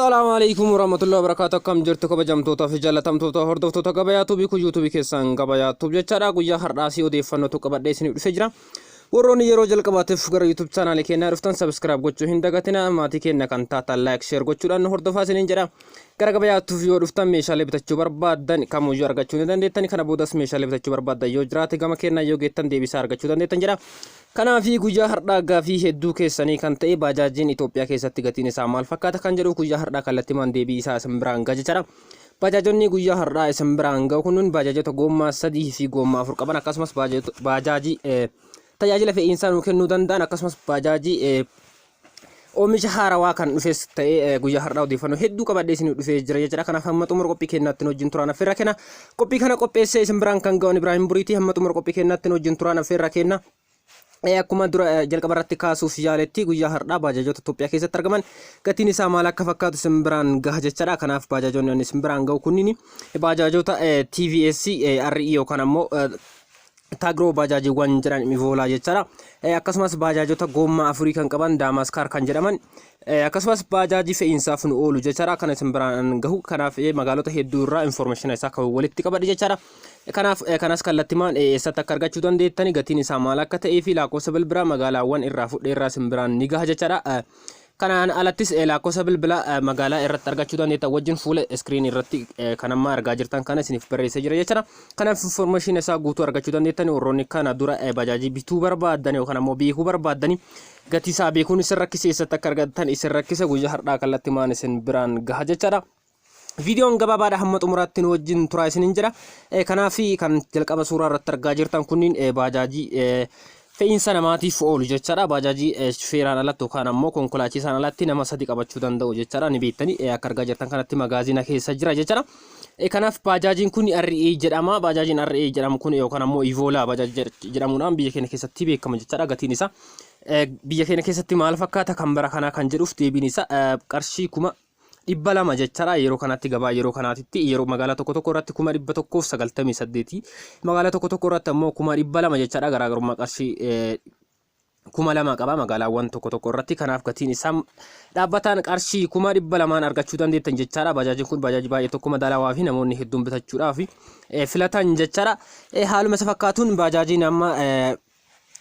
Assalamualaikum warahmatullahi wabarakatuh. Kam jirtu kabajamtoota fi jaalatamtoota hordoftoota gabayaa tuubii ku YouTube keessan gabayaa tuub jechaadha. Guyyaa har'aasii odeeffannootu qabadhee isiniif dhufee jira. Warroonni yeroo jalqabaatiif gara YouTube channel keenyaa dhuftan subscribe gochuu hin dagatina. Maatii keenya kan taatan like share gochuudhaan hordofaa isiniin jedha. Gara gabayaa tuuf yoo dhuftan meeshaalee bitachuu barbaadan kamuyyuu argachuu ni dandeettan. Kana boodas meeshaalee bitachuu barbaadan yoo jiraate gama keenyaa yoo geettan deebisaa argachuu dandeettan jedha. Kanaafi guyyaa har'aa gaafii hedduu keessanii kan ta'e baajajiin Itoophiyaa keessatti gatiin isaa maal fakkaata kan jedhu guyyaa har'aa kallattimaan deebii isaa isin biraan ga'a jechuudha. Baajajonni guyyaa har'aa isin biraan ga'u kunneen baajajota gommaa 3 fi gommaa 4 qaban akkasumas baajajii tajaajila fe'iinsaa nuu kennuu danda'an akkasumas baajajii oomisha haarawaa kan dhufes ta'e guyyaa har'aa odeeffannoo hedduu qabadhee isin dhufee jira jechuudha. Kanaaf hamma xumura qophii keenyaatti wajjin turaan affeerra kenna. Qophii kana qopheessee isin biraan kan ga'u Ibraahim Buriitii hamma xumura qophii keenyaatti wajjin turaan affeerra kenna. Akkuma dura jalqaba irratti kaasuuf yaaletti guyyaa har'aa baajajota Itoophiyaa keessatti argaman gatiin isaa maal akka fakkaatu isin biraan gaha jechuudha. Kanaaf baajajonni isin biraan ga'u kunniin baajajota TVS RE yookaan ammoo Tagro baajajiiwwan jedhan mivoolaa jechuudha. Akkasumas baajajota gommaa 4 kan qaban Damaskar kan jedhaman akkasumas baajajii fe'iinsaaf nu oolu jechuudha. Kan isin biraan gahu kanaaf magaalota hedduu irraa information isaa kan walitti qabadhe jechuudha. Kanaaf kanas kallattimaan eessatti akka argachuu dandeettan gatiin isaa maal akka ta'ee fi lakkoofsa bilbilaa magaalaawwan irraa fudhee irraa isin biraan ni gaha jechuudha. Kanaan alattis lakkoofsa bilbilaa magaalaa irratti argachuu dandeettan wajjin fuula screen irratti kan amma argaa jirtan kana isiniif barreessee jira jechuudha. Kanaaf information isaa guutuu argachuu dandeettan warroonni kana dura baajajii bituu barbaadan yookaan ammoo beekuu barbaadan gatii isaa beekuun isin rakkise eessatti akka argattan isin rakkise guyyaa har'aa kallattimaan isin biraan gaha jechuudha. Videoon gabaabaadha hamma xumuraatti wajjin turaa isiniin jira. Kanaafi kan jalqaba suuraa irratti argaa jirtan kunniin baajajii fe'iinsa namaatiif oolu jechuudha. Baajajii feeraan alatti yookaan ammoo konkolaachisaan alatti nama 3 qabachuu danda'u jechuudha. Ni beektanii akka argaa jirtan kanatti magaazina keessa jira jechuudha. Kanaaf baajajiin kun RE jedhama. Baajajiin RE jedhamu kun yookaan ammoo Ivoolaa baajajii jedhamuudhaan biyya keenya keessatti beekama jechuudha. Gatiin isaa biyya keenya keessatti maal fakkaata kan bara kanaa kan jedhuuf deebiin isaa qarshii 200 jechuudha. Yeroo kanatti gabaa yeroo kanaatti yeroo magaalaa tokko irratti 198 magaalaa tokko irratti ammoo 200 jechuudha. Garaagarummaa qarshii 200 qaba magaalaawwan tokko irratti. Kanaaf gatiin isaa dhaabbataan qarshii 200 argachuu dandeettan jechuudha. Baajajiin kun baajajii baay'ee tokko madaalawaa fi namoonni hedduun bitachuudhaaf filatan jechuudha. Haaluma isa fakkaatuun baajajiin amma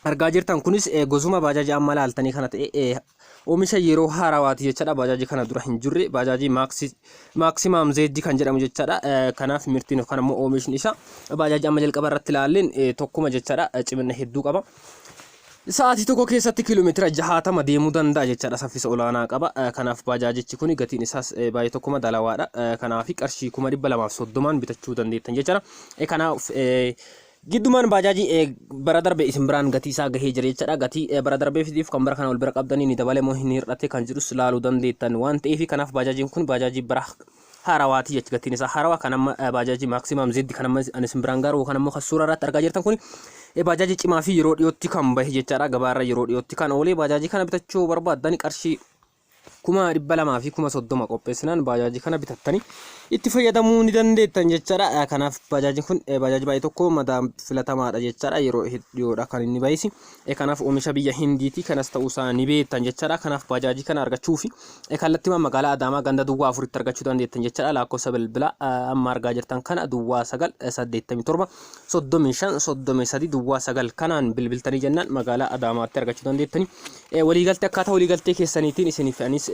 argaa jirtan kunis gosuma baajajii amma laaltanii kana ta'e oomisha yeroo haarawaati jechuudha. Baajajii kana dura hin jirre baajajii maximum ZG kan jedhamu jechuudha. Kanaaf mirtiin yookaan ammoo oomishni isaa baajajii amma jalqaba irratti ilaalleen tokkuma jechuudha. Cimina hedduu qaba. Sa'aatii tokko keessatti kiiloomeetira 60 deemuu danda'a jechuudha. Saffisa olaanaa qaba. Kanaaf baajajichi kun gatiin isaas baay'ee tokko madaalawaadha. Kanaaf qarshii 230 bitachuu dandeettan jechuudha. Kanaaf giddumaan baajajii bara darbe isin biraan gatii isaa gahee jira jechuudha. Gatii bara darbee fidiif kan bara kana wal bira qabdanii ni dabale moo hin hir'ate kan jirus laaluu dandeettan waan ta'eef kanaaf baajajiin kun baajajii bara haarawaati jechuudha. Gatiin isaa haarawaa kan amma baajajii maximum Z kan amma isin biraan garuu kan ammoo suuraa irratti argaa jirtan kun baajajii cimaa fi yeroo dhiyootti kan bahe jechuudha. Gabaarra yeroo dhiyootti kan oolee baajajii kana bitachuu barbaadan qarshii 200 fi 30 qopheessinaan baajajii kana bitattanii itti fayyadamuu ni dandeettan jechuudha. Kanaaf baajajiin kun baajajii baay'ee tokko madaa filatamaadha jechuudha. Yeroo hedduudha kan inni bahisi. Kanaaf oomisha biyya Hindiiti kanas ta'uu isaa ni beektan jechuudha. Kanaaf baajajii kana argachuuf kallattimaan magaalaa Adaamaa ganda duwwaa 4tti argachuu dandeettan jechuudha. Lakkoofsa bilbilaa amma argaa jirtan kana duwwaa 987 35 33 duwwaa 9 kanaan bilbiltanii jennaan magaalaa Adaamaatti argachuu dandeettani. Waliigaltee akkaataa waliigaltee keessaniitiin isiniif anis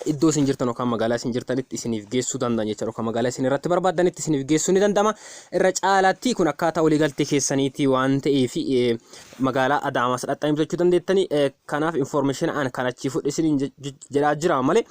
iddoo isin jirtan yookaan magaalaa isin jirtanitti isiniif geessuu danda'an jechuudha. Yookaan magaalaa isin irratti barbaadanitti isiniif geessuu ni danda'ama. Irra caalaatti kun akkaataa waliigaltee keessaniitii waan ta'eef magaalaa Adaamaas dhaqxanii bitachuu dandeettani. Kanaaf information an kan achi fudhe isiniin jedhaa jira malee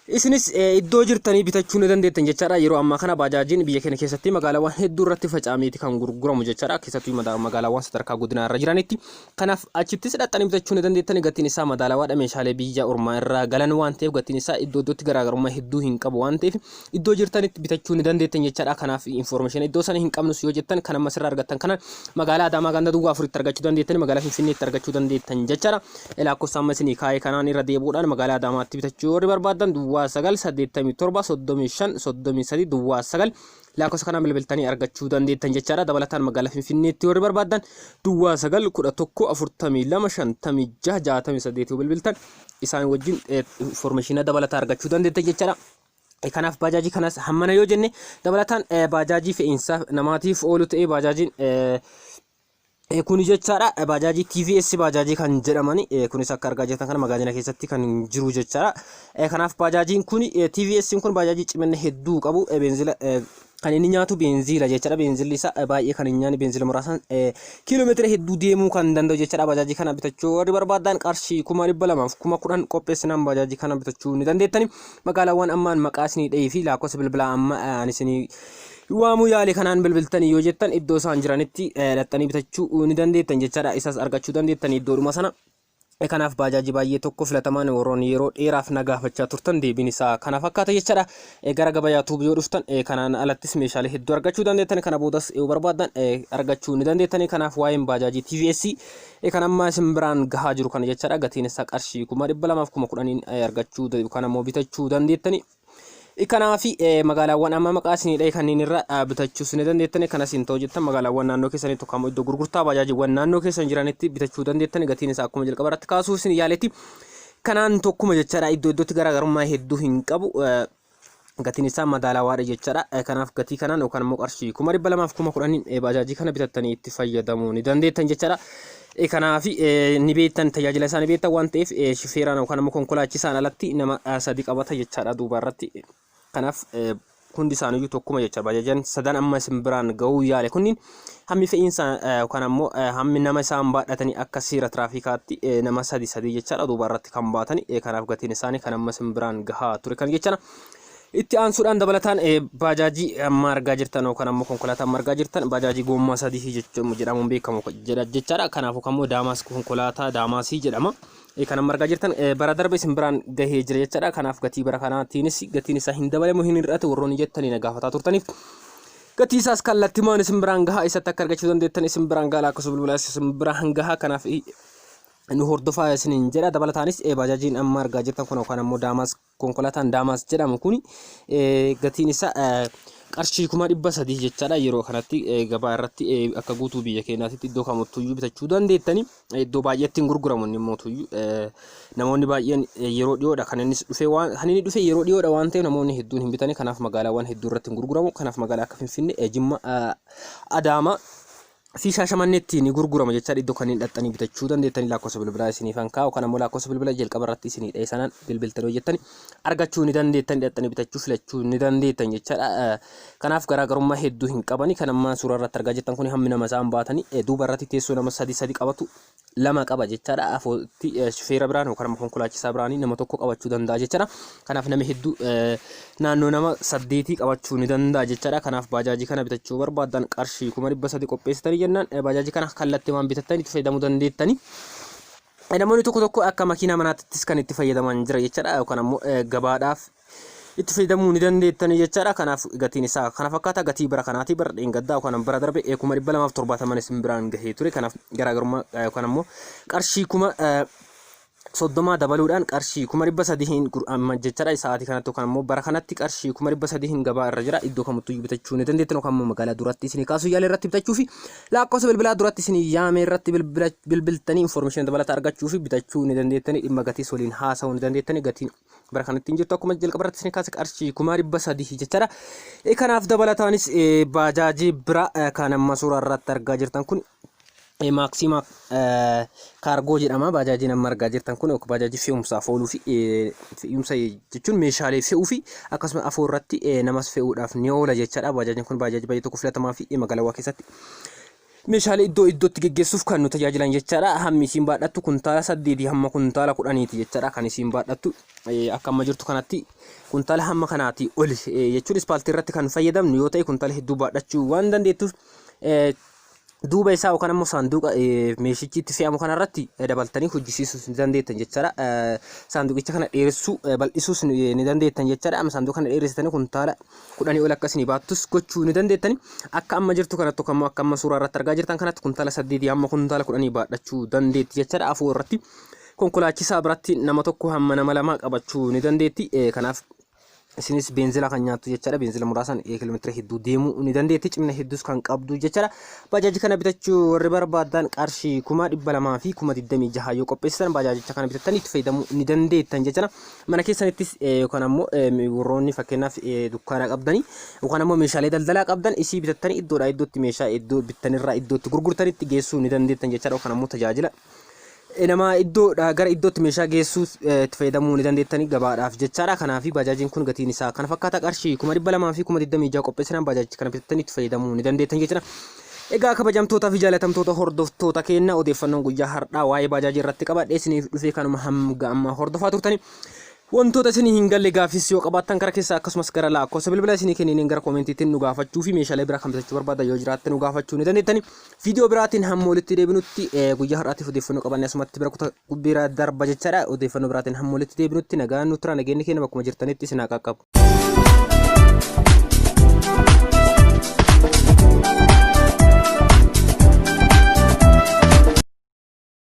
isinis iddoo jirtanii bitachuu ni dandeettan jechuudha. Yeroo ammaa kana baajajiin biyya keenya keessatti magaalaawwan hedduu irratti facaameeti kan gurguramu jechuudha. Keessattuu magaalaawwan sadarkaa guddinaa irra jiranitti. Kanaaf achittis dhaqxanii bitachuu ni dandeettan. Gatiin isaa madaalawaadha. Meeshaalee biyya ormaa irraa galan waan ta'eef gatiin isaa iddoo iddootti garaagarummaa hedduu hin qabu waan ta'eef iddoo jirtanitti bitachuu ni dandeettan jechuudha. Kanaaf information iddoo sana hin qabnus yoo jettan kan amma sirraa argattan kana magaalaa Adaamaa ganda duwwaa 4tti argachuu dandeettan. Magaalaa Finfinneetti argachuu dandeettan jechuudha. Lakkoofsa amma isinii kaa'ee kanaan irra deebuudhaan magaalaa Adaamaatti bitachuu warri barbaadan duwwaa 987 duwwaa 9 lakkoofsa kanaan bilbiltanii argachuu dandeettan jechaadha. Dabalataan magaalaa Finfinneetti warri barbaadan duwwaa 911455668 bilbiltan isaan wajjin information dabalataa argachuu dandeettan jechaadha. Kanaaf baajaajii kanas hammana yoo jenne dabalataan baajaajii fe'iinsa namaatiif oolu ta'ee baajajiin kun jechaadha. Baajaajii TVS baajaajii kan jedhamani kunis akka argaa jirtan kana magaazina keessatti kan jiru jechaadha. Kanaaf baajajiin kun TVS kun baajaajii cimina hedduu qabu beenzila kan inni nyaatu beenzila jechaadha. Beenzilli isaa baay'ee kan inni nyaani beenzila muraasan kiiloomeetira hedduu deemuu kan danda'u jechaadha. Baajaajii kana bitachuu warri barbaadan qarshii 2,200 10,000 qopheessinaan baajaajii kana bitachuu ni dandeettani. Magaalaawwan ammaan maqaa isinii dhahee fi lakkoofsa bilbilaa amma isinii waamu yaale kanaan bilbiltanii yoo jettan iddoo isaan jiranitti dhaxxanii bitachuu ni dandeettan jechaadha. Isas argachuu dandeettan iddoodhuma sana. Kanaaf baajaajii baay'ee tokko filatamaan warroon yeroo dheeraaf nagaafachaa turtan deebiin isaa kana fakkaata jechaadha. Gara gabayaa tuubii yoo dhuftan kanaan alattis meeshaalee hedduu argachuu dandeettan. Kana boodas yoo barbaadan argachuu ni dandeettan. Kanaaf waa'een baajaajii TVS kan amma isin biraan gahaa jiru kana jechaadha. Gatiin isaa qarshii 2,200 10,000 argachuu kan ammoo bitachuu dandeettani. Kanaaf magaalaawwan amma maqaa isinii dhahee kanneen irra bitachuu ni dandeettan. Kanas hin ta'u jettan magaalaawwan naannoo keessanii tokko ammoo iddoo gurgurtaa baajaajiiwwan naannoo keessan jiranitti bitachuu dandeettan. Gatiin isaa akkuma jalqaba irratti kaasuu isin yaaletti kanaan tokkuma jechaadha. Iddoo iddootti garaagarummaa hedduu hin qabu. Gatiin isaa madaalawaadha jechaadha. Kanaaf gatii kanaan yookaan immoo qarshii 2,200 10,000 baajaajii kana bitattanii itti fayyadamuu ni dandeettan jechaadha. Kanaaf ni beektan tajaajila isaanii beektan waan ta'eef shifeeraan yookaan immoo konkolaachisaan alatti nama sadii qabata jechaadha duuba irratti. Kanaaf hundi isaaniiyyuu tokkuma jecha baajaajiin sadan amma isin biraan ga'uu yaale kunniin hammi fe'iinsa yookaan ammoo hammi nama isaan baadhatanii akka seera tiraafikaatti nama sadii jechaadha duuba irratti kan baatanii. Kanaaf gatiin isaanii kan amma isin biraan gahaa ture kan jechaadha. Itti aansuudhaan dabalataan baajaajii amma argaa jirtan yookaan ammoo konkolaataa amma argaa jirtan baajaajii gommaa sadii jedhamuun beekamu jechaadha. Kanaafuu kammoo daamaas konkolaataa daamaasii jedhama. Kan amma argaa jirtan bara darbe isin biraan gahee jira jechaadha. Kanaaf gatii bara kanaatiinis gatiin isaa hin dabalamu hin hir'ate warroonni jettanii na gaafataa turtaniif gatii isaas kallattimaan isin biraan gahaa isatti akka argachuu dandeettan isin biraan gahaa lakkoofsa bilbilaa isin biraan gahaa. Kanaaf nu hordofaa isiniin jedha. Dabalataanis baajaajiin amma argaa jirtan kun yookaan ammoo daamaas konkolaataan daamaas jedhamu kun gatiin isaa qarshii 300 jechaadha. Yeroo kanatti gabaa irratti akka guutuu biyya keenyaatti iddoo kamittuyyuu bitachuu dandeettani. Iddoo baay'eetti hin gurguramu inni mootuyyuu namoonni baay'een yeroo dhiyoodha kan inni dhufe yeroo dhiyoodha waan ta'eef namoonni hedduun hin bitani. Kanaaf magaalaawwan hedduu irratti hin gurguramu. Kanaaf magaalaa akka Finfinnee, Jimma, Adaamaa fi Shaashamanneetti ni gurgurama jechaadha. Iddoo kanneen dhaxxanii bitachuu dandeettanii lakkoofsa bilbilaa isiniif kan kaa'u kan ammoo lakkoofsa bilbilaa jalqaba irratti isinii dhahee sanaan bilbiltanii hojjettanii argachuu ni dandeettan. Dhaxxanii bitachuu filachuu ni dandeettan jechaadha. Kanaaf garaagarummaa hedduu hin qabani. Kan amma suuraa irratti argaa jirtan kun hammi nama isaan baatanii duuba irratti teessoo nama sadii qabatu lama qaba jechaadha. Afootti shifeera biraan yookaan ammoo konkolaachisaa biraanii nama tokko qabachuu danda'a jechaadha. Kanaaf nama hedduu naannoo nama 8 qabachuu ni danda'a jechaadha. Kanaaf baajaajii kana bitachuu barbaadan qarshii 300 qopheessitanii jennaan baajaajii kana kallattii waan bitattanii itti fayyadamuu dandeettani. Namoonni tokko akka makiinaa manaattis kan itti fayyadaman jira jechaadha. Yookaan ammoo gabaadhaaf itti fayyadamuu ni dandeettani jechaadha. Kanaaf gatiin isaa kana fakkaata. Gatii bara kanaati bara dheengaddaa yookaan bara darbe 270 isin biraan gahee ture. Kanaaf garaagarummaa yookaan ammoo qarshii 30 dabaluudhaan qarshii 300 jechaadha. Sa'aatii kanatti yookaan ammoo bara kanatti qarshii 300 gabaa irra jira. Iddoo kamittuu bitachuu ni dandeettan yookaan ammoo magaalaa duratti isinii kaasuu yaala irratti bitachuu fi lakkoofsa bilbilaa duratti isinii yaame irratti bilbiltanii information dabalataa argachuu fi bitachuu ni dandeettani. Dhimma gatiis waliin haasa'uu ni dandeettani. Gatiin bara kanatti hin jirtu akkuma jalqaba irratti isinii kaase qarshii 300 jechaadha. Kanaaf dabalataanis baajaajii bira kan amma suuraa irratti argaa jirtan kun Maxima Cargo jedhama. Baajaajiin amma argaa jirtan kun baajaajii fe'umsaaf ooluu fi fe'umsa jechuun meeshaalee fe'uu fi akkasumas afoo irratti namas fe'uudhaaf ni oola jechaadha. Baajaajiin kun baajajii baay'ee tokko filatamaa fi magaalaawwan keessatti meeshaalee iddoo iddootti geggeessuuf kan nu tajaajilan jechaadha. Hammi isiin baadhattu kuntaala 8 hamma kuntaala 10 jechaadha. Kan isiin baadhattu akka amma jirtu kanatti kuntaala hamma kanaati oli jechuun ispaaltii irratti kan fayyadamnu yoo ta'e kuntaala hedduu baadhachuu waan dandeettuuf duuba isaa yookaan ammoo saanduqa meeshichi itti fe'amu kanarratti dabaltanii hojjisiisuu ni dandeettan jechaadha. Saanduqicha kana dheeressuu bal'isuus ni dandeettan jechaadha. Amma saanduqa kana dheeressitanii kuntaala 10 ol akkasii baattus gochuu ni dandeettani. Akka amma jirtu kanatti yookaan ammoo akka amma suuraa irratti argaa jirtan kanatti kuntaala 8 hamma kuntaala 10 baadhachuu dandeetti jechaadha. Afoo irratti konkolaachisaa biratti nama tokko hamma nama lama qabachuu ni dandeetti. Kanaaf isinis beenzila kan nyaattu jechaadha. Beenzila muraasan kiiloomeetira hedduu deemuu ni dandeetti. Cimina hedduus kan qabdu jechaadha. Baajaajii kana bitachuu warri barbaadan qarshii 200,200 fi 26,000 yoo qopheessitan baajaajicha kana bitattanii itti fayyadamuu ni dandeettan jechaadha. Mana keessanittis yookaan ammoo warroonni fakkeenyaaf dukkaana qabdanii yookaan ammoo meeshaalee daldalaa qabdan isii bitattanii iddoodhaa iddootti meeshaa iddoo bittanirraa iddootti gurgurtanitti geessuu ni dandeettan jechaadha. Yookaan ammoo tajaajila nama iddoodhaa gara iddootti meeshaa geessuu itti fayyadamuu ni dandeettanii gabaadhaaf jechaadha. Kanaaf baajaajiin kun gatiin isaa kana fakkaata. Qarshii 200,200 fi 26,000 qopheessinaan baajaajicha kana bitattanii itti fayyadamuu ni dandeettan jechaadha. Egaa kabajamtoota fi jaalatamtoota hordoftoota keenya odeeffannoon guyyaa har'aa waa'ee baajaajii irratti qabadhee isiniif dhufee kanuma hanga amma hordofaa turtanii wantoota isinii hin galle gaafis yoo qabaattan karaa keessa akkasumas gara lakkoofsa bilbila isinii kenniin gara koomentiitiin nu gaafachuu fi meeshaalee biraa kan bitachuu barbaaddan yoo jiraattan nu gaafachuu ni dandeettani. Viidiyoo biraatiin hamma walitti deebinutti guyyaa har'aatiif odeeffannoo qabanne asumatti bira darba jechaadha. Odeeffannoo biraatiin hamma walitti deebinutti nagaan nu tura nageenyi keenya bakkuma jirtanitti isin haa qaqqabu.